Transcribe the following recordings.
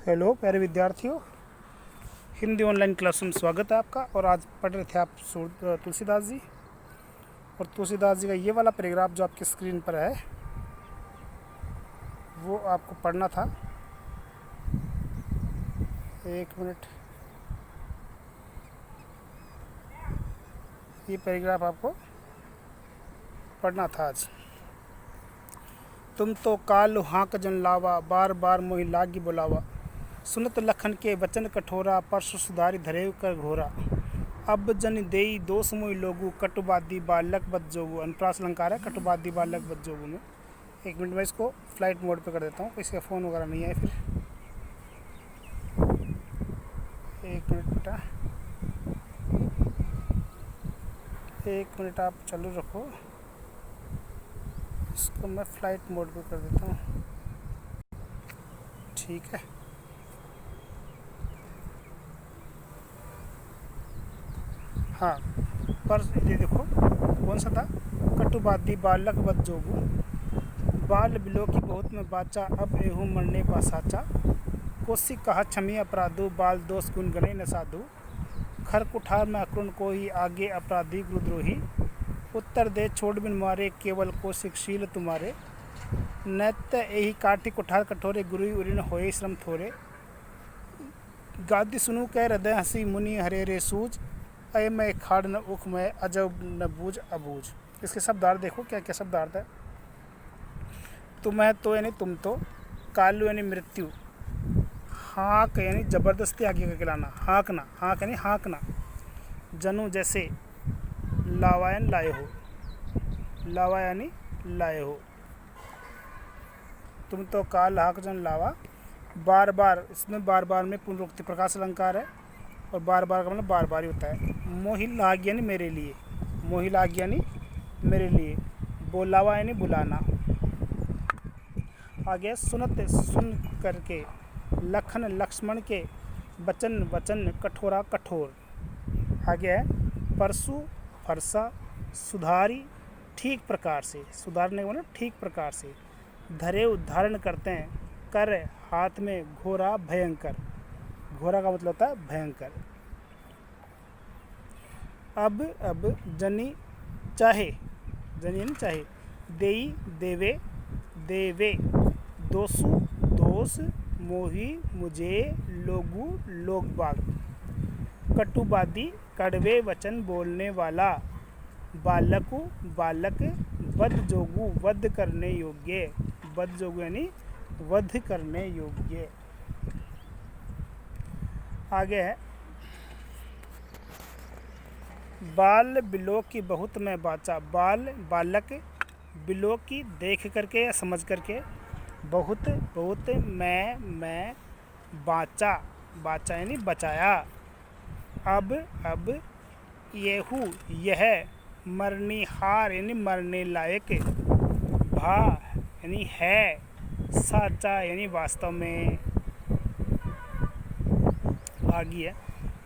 Hello प्यारे विद्यार्थियों, Hindi online class में स्वागत है आपका। और आज पढ़ रहे थे आप तुलसीदास जी। और तुलसीदास जी का ये वाला पैराग्राफ जो आपकी स्क्रीन पर है वो आपको पढ़ना था। एक मिनट, ये पैराग्राफ आपको पढ़ना था आज। तुम तो काल हाँक जन लावा, बार बार मोहि लागी बुलावा। सुनत लखन के वचन कठोरा, परसु सुधारी धरेव कर घोरा। अब जन देई दोष मोहि लोगु, कटुबादी बालक बद जोगु। अनुप्रास अलंकार है कटुबादी बालक बद जोगु में। एक मिनट में इसको फ्लाइट मोड पे कर देता हूँ, इसका फ़ोन वगैरह नहीं है। फिर एक मिनट बेटा, एक मिनट आप चालू रखो, इसको मैं फ्लाइट मोड पे कर देता हूँ। ठीक है, हाँ। पर ये देखो कौन सा था, कटुबादी बालक बद जोगु। बाल बिलो की बहुत में बाचा, अब एहू मरने पा साचा। कोसी कहा क्षमी अपराधु, बाल दोष गुण गणे न साधु। खर कुठार में अक्रुण को ही, आगे अपराधी गुरुद्रोही। उत्तर दे छोड़ बिन मारे, केवल कौशिक शील तुम्हारे। नैत्य यही काठी कुठार कठोरे, गुरु उरिन होए श्रम थोरे। गादी सुनु कह हृदय हंसी, मुनि हरे रे सूझ। अय मैं खाड़ न उख में, अजब न बूझ अबूझ। इसके शब्दार्थ देखो क्या क्या शब्दार्थ है। तुम है तो यानी तुम तो, कालू यानी मृत्यु, हाँक यानी जबरदस्ती आगे का खिलाना, हाँकना, हाँक यानी हाँकना। जनु जैसे, लावा यानी लाए हो, लावा यानी लाए हो। तुम तो काल हाँक जन लावा, बार बार, इसमें बार बार में पुनरुक्ति प्रकाश अलंकार है। और बार बार का मतलब बार बार ही होता है। मोहि लाग यानी मेरे लिए, मोहि लाग यानी मेरे लिए। बोलावा यानी बुलाना। आगे सुनत सुन करके, लखन लक्ष्मण के, वचन वचन कठोरा कठोर। आगे है परसु फरसा, सुधारी ठीक प्रकार से, सुधारने का मतलब ठीक प्रकार से। धरे धारण करते हैं, कर हाथ में, घोरा भयंकर। घोरा का मतलब होता है भयंकर। अब जनी चाहे, जनी यानी चाहे। देई देवे, देवे। दोसु दोष, मोही मुझे, लोगु लोग बाग। कटुबादी कड़वे वचन बोलने वाला। बालकु बालक, वध जोगु वध करने योग्य। वध जोगु यानी वध करने योग्य। आगे है बाल बिलो की बहुत में बाचा। बाल बालक, बिलो की देख करके या समझ करके, बहुत बहुत, मैं बाचा, बाचा यानी बचाया। अब येहू यह, मरनिहार यानी मरने लायक। भा यानी है, साचा यानी वास्तव में। आगे है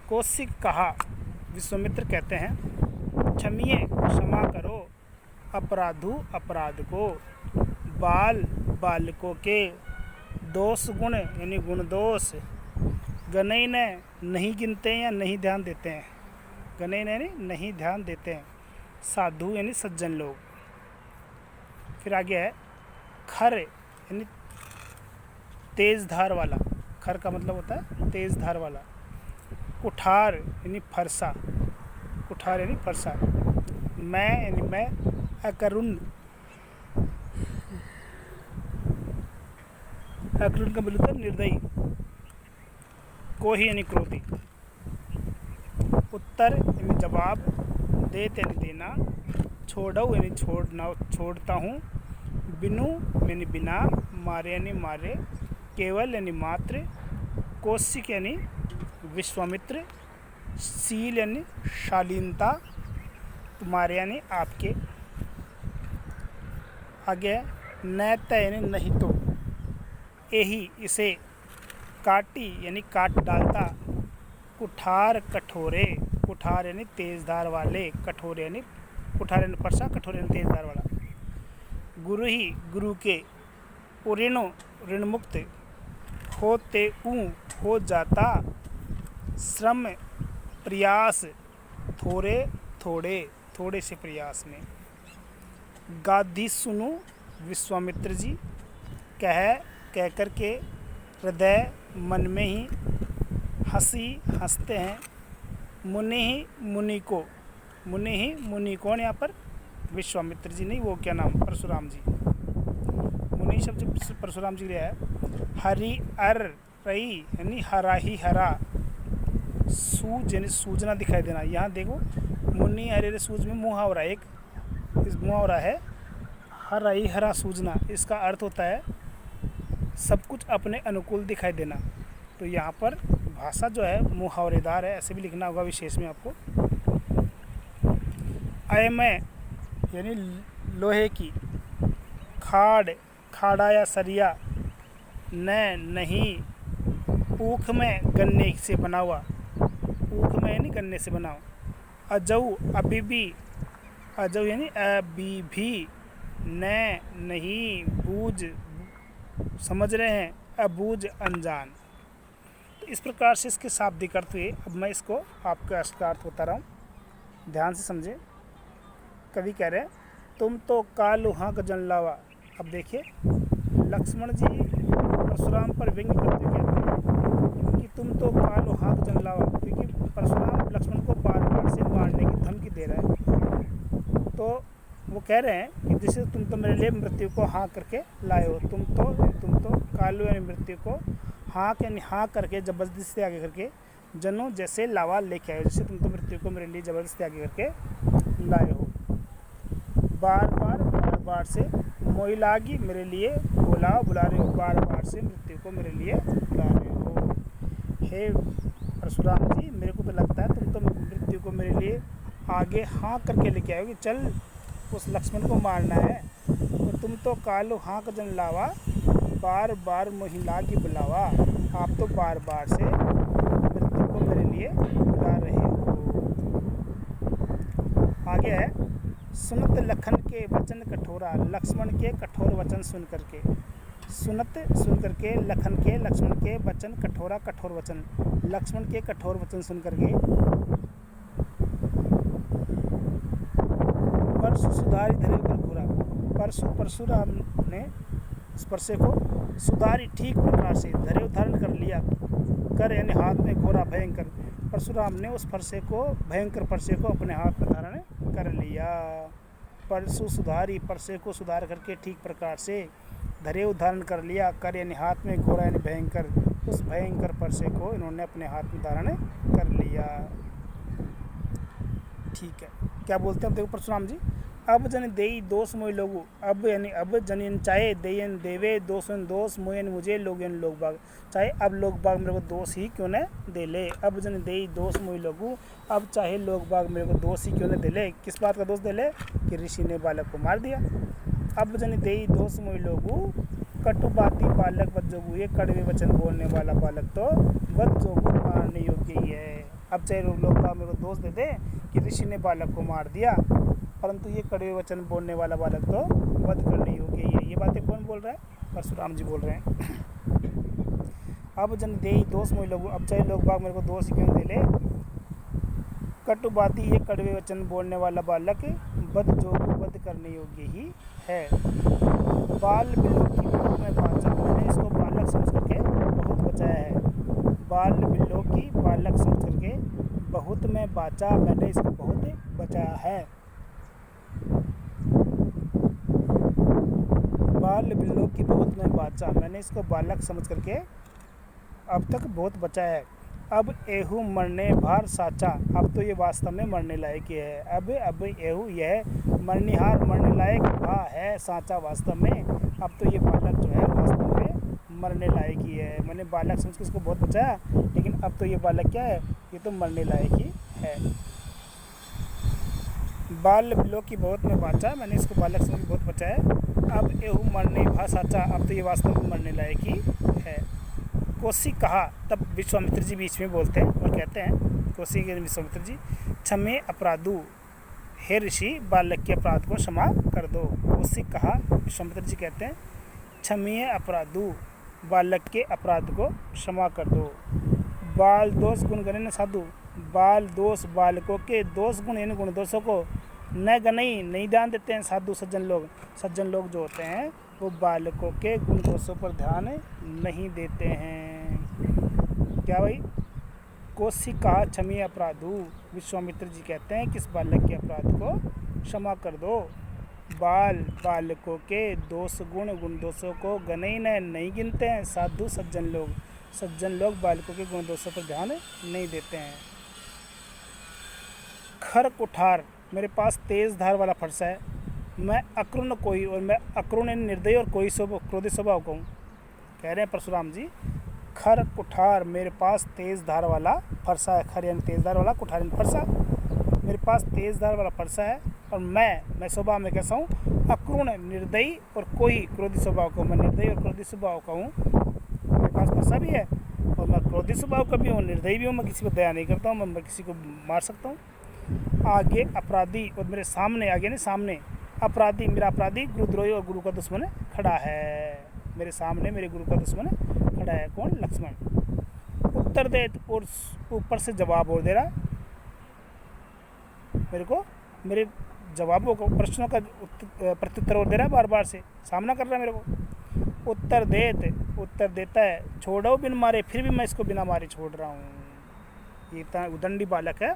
कौशिक कहा, विश्वामित्र कहते हैं, क्षमिए क्षमा करो, अपराधु अपराध को। बाल बालकों के, दोष गुण यानी गुण दोष। गणय ने नहीं गिनते हैं या नहीं ध्यान देते हैं, गणय ने यानी नहीं ध्यान देते हैं। साधु यानी सज्जन लोग। फिर आगे है खर यानी तेज धार वाला, खर का मतलब होता है तेज धार वाला। कुठार यानी फरसा, कुठार यानी फरसा। मैं यानी मैं, अकरुण, अकरुण का मतलब निर्दयी। कोही यानी क्रोधी। उत्तर यानी जवाब, देते यानी देना। छोड़ो यानी छोड़ना, छोड़ता हूँ। बिनु यानी बिना, मारे यानी मारे, केवल यानी मात्र। कौशिक यानी विश्वामित्र, शील यानी शालीनता, तुम्हारे यानी आपके। आगे नैत्य यानी नहीं तो। यही इसे, काटी यानी काट डालता। कुठार कठोरे, कुठार यानी तेजधार वाले, कठोरे यानी कुठार यानी फरसा, कठोरे यानी तेजधार वाला। गुरु ही गुरु के, ऋणो ऋण मुक्त। होते हो जाता श्रम प्रयास थोड़े थोड़े से प्रयास में। गाधी सुनो विश्वामित्र जी, कह कर के हृदय मन में ही हंसी हंसते हैं। मुनि ही मुनि कौन यहाँ पर? विश्वामित्र जी नहीं, वो क्या नाम, परशुराम जी। मुनि शब्द परशुराम जी लिया है। हरि अर रही यानी हरा ही हरा, सूज यानी सूजना दिखाई देना। यहाँ देखो मुनि हरे सूज में मुहावरा, एक इस मुहावरा है हरा ही हरा सूजना। इसका अर्थ होता है सब कुछ अपने अनुकूल दिखाई देना। तो यहाँ पर भाषा जो है मुहावरेदार है, ऐसे भी लिखना होगा विशेष में आपको। अयमय यानी लोहे की, खाड़ा या सरिया, नहीं, ऊख में गन्ने से बना हुआ, ऊख में यानी गन्ने से बना हुआ। अजऊ अभी भी, अजऊ यानी अभी भी, नहीं, बूझ समझ रहे हैं, अबूझ अनजान। तो इस प्रकार से इसके शाब्दिक अर्थ हुए। अब मैं इसको आपका अर्थ होता रहा हूँ, ध्यान से समझे। कवि कह रहे हैं तुम तो कालू हाँक जन लावा। अब देखिए लक्ष्मण जी परशुराम पर व्यंग्य करते कहते हैं कि तुम तो कालू हाँक जन लावा, क्योंकि परशुराम लक्ष्मण को बार बार से मारने की धमकी दे रहा है। तो वो कह रहे हैं कि जैसे तुम तो मेरे लिए मृत्यु को हाँ करके लाए हो, तुम तो कालू यानी मृत्यु को हाँ करके जबरदस्ती से आगे करके जनों जैसे लावा लेके आए हो, जैसे तुम तो मृत्यु को मेरे लिए जबरदस्ती आगे करके लाए हो। बार बार से मोही लागी मेरे लिए बुला रहे हो, बार बार से मृत्यु को मेरे लिए बुला रहे हो। हे परशुराम जी, मेरे को तो लगता है तुम तो मृत्यु को मेरे लिए आगे हाँ करके लेके आए हो कि चल उस लक्ष्मण को मारना है। तो तुम तो कालो हाँ का जन लावा, बार बार मोही लागी बुलावा। आप तो बार बार से मृत्यु को मेरे लिए बुला रहे हो। आगे है सुनत लखन के वचन कठोरा, लक्ष्मण के कठोर वचन सुन करके, सुन करके लक्ष्मण के वचन कठोरा, कठोर वचन, लक्ष्मण के कठोर वचन सुन करके परशु सुधारी धरे कर घोरा। परशुराम ने उस परसे को सुधारी ठीक प्रकार से, धरे धारण कर लिया, कर यानी हाथ में घोरा भयंकर। परशुराम ने उस परसे को, भयंकर परसे को अपने हाथ में धारण कर लिया। परशु सुधारी, परसे को सुधार करके ठीक प्रकार से, धरे धारण कर लिया, कर यानी हाथ में, घोरा यानी भयंकर, उस भयंकर परसे को इन्होंने अपने हाथ में धारण कर लिया। ठीक है, क्या बोलते हैं देखो परशुराम जी। अब जन देई दोष मोय लोगु, अब यानी अब जन चाहे देयन देवे, दोषन दोष, मोयन मुझे, लोगन लोग बाग, चाहे अब लोग बाग मेरे को दोष ही क्यों न दे ले। अब जन देई दोष मोय लोगु, अब चाहे लोग बाग मेरे को दोष ही क्यों न दे ले। किस बात का दोष दे ले? कि ऋषि ने बालक को मार दिया। अब जन देई दोष मोय लोगु, कटु बाती बालक बद जोगु, ये कड़वे वचन बोलने वाला बालक तो बद जोगु मारने योग्य ही है। अब चाहे लोग बाग मेरे को दोष दे दे कि ऋषि ने बालक को मार दिया, परंतु ये कड़वे वचन बोलने वाला बालक तो वध करने योग्य ही है। ये बातें कौन बोल रहा है? परशुराम जी बोल रहे हैं। अब जन देई दोष मोय लोगु, अब चाहे लोग बाग मेरे को दोष क्यों दे ले। कटु बाती, ये कड़वे वचन बोलने वाला बालक वध जोगु, वध करने योग्य ही है। बाल बिल्लो की बहुत में बाचा, मैंने इसको बालक समझ करके बहुत बचाया है। बाल बिल्लो की बालक समझ करके बहुत में बाचा, मैंने इसको बहुत बचाया है। बाल बिल्लो की बहुत में बाचा, मैंने इसको बालक समझ करके अब तक बहुत बचाया है। अब एहू मरने भार साचा, अब तो ये वास्तव में मरने लायक ही है। अब एहू यह मरनिहार, मरने लायक भा है साचा वास्तव में। अब तो ये बालक जो है वास्तव में मरने लायक ही है। मैंने बालक समझ के इसको बहुत बचाया, लेकिन अब तो ये बालक क्या है? ये तो मरने लायक ही है। बाल बिल्लो की बहुत में बाचा, मैंने इसको बालक समझ के बहुत बचाया। अब एहू मरने भा साचा, अब तो ये वास्तव में मरने लायक ही है। कोसी कहा, तब विश्वामित्र जी बीच में बोलते हैं और कहते हैं, कोसी के विश्वामित्र जी, क्षमे अपराधु, हे ऋषि बालक के अपराध को क्षमा कर दो। कोसी कहा, विश्वामित्र जी कहते हैं, क्षमीय अपराधु, बालक के अपराध को क्षमा कर दो। बाल दोष गुण गणे न साधु, बाल दोष बालकों के दोष गुण इन गुण दोषों को न गणई नहीं ध्यान देते हैं साधु सज्जन लोग। सज्जन लोग जो होते हैं वो बालकों के गुण दोषों पर ध्यान नहीं देते हैं। क्या भाई? कौशिका क्षमी अपराधु, विश्वामित्र जी कहते हैं कि इस बालक के अपराध को क्षमा कर दो। बाल बालकों के दोष गुण गुण दोषों को गणई नहीं गिनते हैं साधु सज्जन लोग। सज्जन लोग बालकों के गुण दोषों पर ध्यान नहीं देते हैं। खर कुठार, मेरे पास तेज धार वाला फरसा है, मैं अक्रूण कोई और मैं अक्रूण निर्दयी और कोई क्रोधी स्वभाव का हूँ। कह रहे हैं परशुराम जी, खर कुठार मेरे पास तेज धार वाला फरसा है। खर यानी तेज धार वाला, कुठार यानी फरसा। मेरे पास तेज धार वाला फरसा है और मैं स्वभाव में कैसा हूँ? अक्रूण निर्दयी और कोई क्रोधी स्वभाव का हूँ। मैं निर्दयी और क्रोधी स्वभाव का हूँ। मेरे पास फरसा भी है और मैं क्रोधी स्वभाव का भी हूँ, निर्दयी भी हूँ। मैं किसी को दया नहीं करता हूँ, मैं किसी को मार सकता हूँ। आगे अपराधी और मेरे सामने, आगे नहीं सामने, अपराधी मेरा अपराधी गुरुद्रोही और गुरु का दुश्मन खड़ा है। मेरे सामने मेरे गुरु का दुश्मन खड़ा है। कौन? लक्ष्मण। उत्तर दे और ऊपर से जवाब और दे रहा है मेरे को, मेरे जवाबों को, प्रश्नों का प्रत्युत्तर और दे रहा है, बार बार से सामना कर रहा है मेरे को। उत्तर देता है, छोड़ो बिन मारे, फिर भी मैं इसको बिना मारे छोड़ रहा हूँ। ये इतना उदंडी बालक है,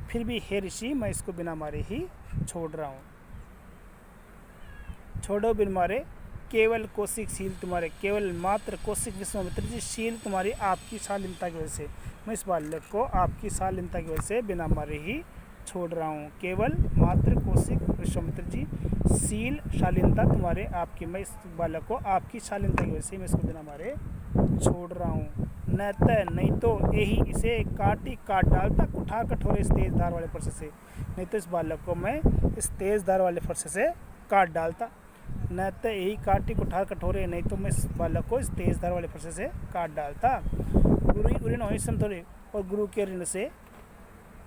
फिर भी हे ऋषि मैं इसको बिना मारे ही छोड़ रहा हूँ। छोड़ो बिन मारे, केवल कौशिक शील तुम्हारे, केवल मात्र कौशिक विश्वामित्र जी शील तुम्हारी आपकी शालीनता की वजह से, मैं इस बालक को आपकी शालीनता की वजह से बिना मारे ही छोड़ रहा हूँ। केवल मात्र कौशिक विश्वामित्र जी शील शालीनता तुम्हारे आपकी, मैं इस बालक को आपकी शालीनता की वजह से मैं इसको बिना मारे छोड़ रहा हूँ। नहीं तो यही इसे काट डालता कुठार कठोरे इस तेज धार वाले फरसे से, नहीं तो इस बालक को मैं इस तेज धार वाले फरसे से काट डालता। न तो यही काटी कुठार कठोरे, नहीं तो मैं इस बालक को इस तेज धार वाले फरसे से काट डालता। गुरु ऋण हो थोड़े, और गुरु के ऋण से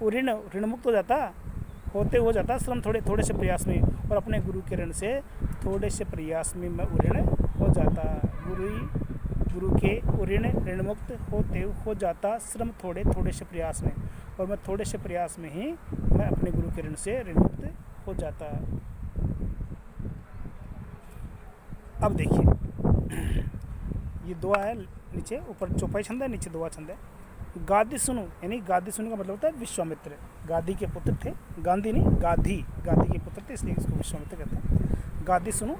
ऋण मुक्त हो जाता श्रम थोड़े से प्रयास में, और अपने गुरु के ऋण से थोड़े से प्रयास में मैं ऋण हो जाता। गुरु के ऋण मुक्त हो जाता श्रम थोड़े से प्रयास में, और मैं थोड़े से प्रयास में ही मैं अपने गुरु के ऋण से ऋण मुक्त हो जाता। अब देखिए, ये दुआ है, नीचे ऊपर चौपाई छंद है, नीचे दुआ छंद है। गादी सुनो, यानी गादी सुनो का मतलब होता है विश्वामित्र। गादी के पुत्र थे, गांधी नहीं, गादी के पुत्र थे, इसलिए इसको विश्वामित्र कहते हैं। गादी सुनो,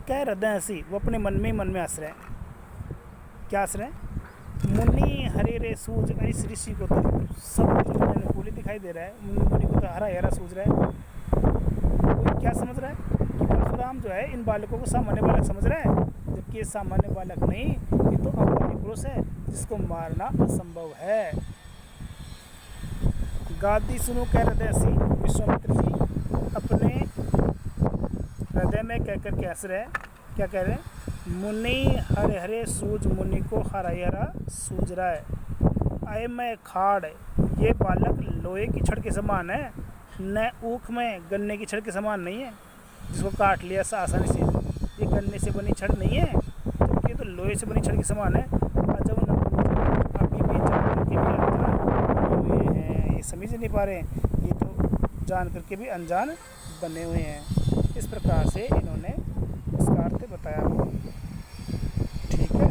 कह हृदय हंसी, वो अपने मन में हंस रहे हैं। क्या हंस रहे हैं? मुनि हरे रे सूझ, इस ऋषि को तो सब अनुकूल दिखाई दे रहा है। मुनि को तो हरा सूझ रहा है। वो क्या समझ रहा है कि परशुराम जो है इन बालकों को सामान्य बालक समझ रहा है, जबकि ये सामान्य बालक नहीं, ये तो अवतारी पुरुष है जिसको मारना असंभव है। गादी सुनो कह हृदय सी, विश्वामित्र जी अपने हृदय में कहकर के हंस रहे हैं। क्या कह रहे हैं? मुनि हरे हरे सूझ, मुनि को हरा सूझ रहा है। आए मैं खाड़, ये बालक लोहे की छड़ के समान है, न ऊख में गन्ने की छड़ के समान नहीं है जिसको काट लिया आसानी से। ये गन्ने से बनी छड़ नहीं है, जबकि ये तो लोहे से बनी छड़ के समान है। अभी भी जान करके भी अनजान हुए हैं, ये समझ नहीं पा रहे हैं, ये तो जान करके भी अनजान बने हुए हैं। इस प्रकार से इन्होंने इसका अर्थ बताया। ठीक है।